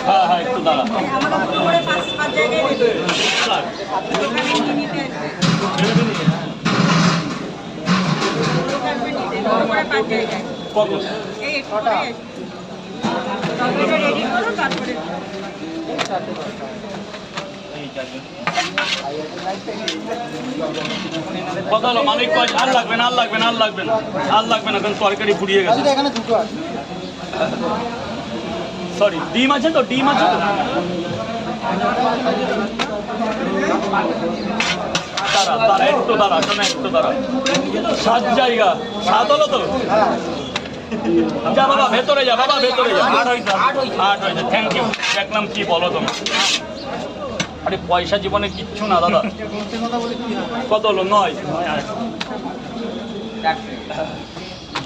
হ্যাঁ হ্যাঁ একটু দাঁড়া। কত? কত হলো মালিক? আর লাগবে না, আর লাগবে না, আর লাগবে না, আর লাগবে না, কারণ তরকারি ফুরিয়ে গেছে। এখানে দুটো আছে। সরি, ডিম আছে তো? ডিম আছে তো? দাঁড়া দাঁড়া একটু দাঁড়া, শোনা একটু দাঁড়া। 7 জায়গা, 7 হলো তো? যা বাবা ভেতরে যা, বাবা ভেতরে যা। 8 হয়েছে, থ্যাংক ইউ। দেখলাম কি বলো তোমরা। আরে পয়সা জীবনে কিচ্ছু না দাদা। কত হলো? 9।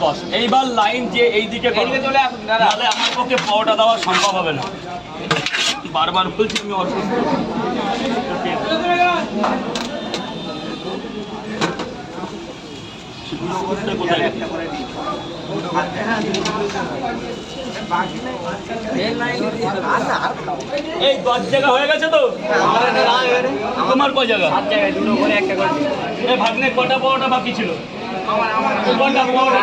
বস এইবার লাইন যে এইদিকে চলে আসুন, নাহলে আমার পক্ষে পাওয়াটা দেওয়া সম্ভব হবে না। বারবার বলছি আমি অসুস্থ। কোথায় এই 10 জায়গা হয়ে গেছে তো? তোমার কয় জায়গা? 7 জায়গায়, দুটো করে একটা করে। এই ভাগ্নে কটা পাওয়াটা বাকি ছিল? কটা পাওয়াটা?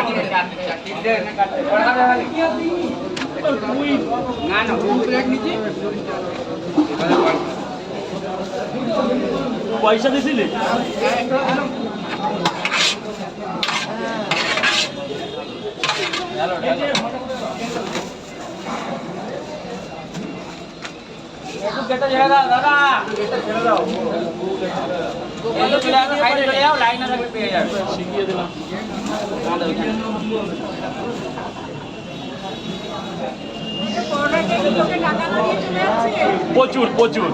পয়সা দিছিলি? দাদা শিখিয়ে দিলাম। প্রচুর প্রচুর,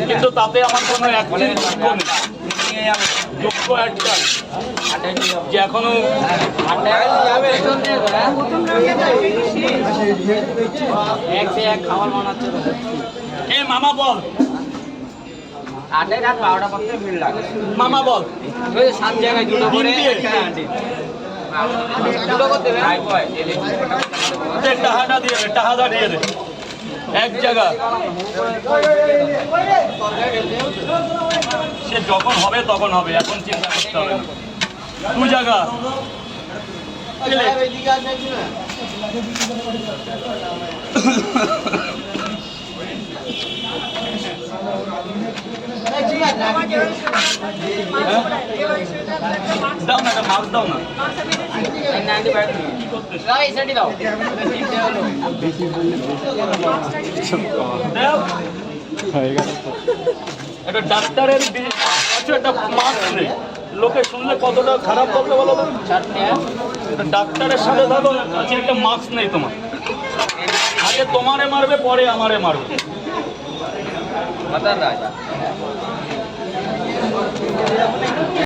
কিন্তু তাতে আমার কোনো যোগ্য একটা যে এখনো খাবার বানাচ্ছে। এ মামা বল, 8 রাত 12টা পর্যন্ত ভিড় লাগে। মামা বল, 7 জায়গায় দুটো করে টাহাটা দিয়ে দে, টাহাটা দিয়ে দে। এক জায়গা সে যখন হবে তখন হবে, এখন চিন্তা করতে হবে। 2 জায়গা দাও না, মার্ক দাও না। একটা ডাক্তারের একটা মার্ক নেই, লোকে শুনলে কতটা খারাপ করবে বলো তো? ডাক্তারের সাথে ধরো কাছে একটা মাস্ক নেই তোমার, আগে তোমারে মারবে পরে আমারে মারবে।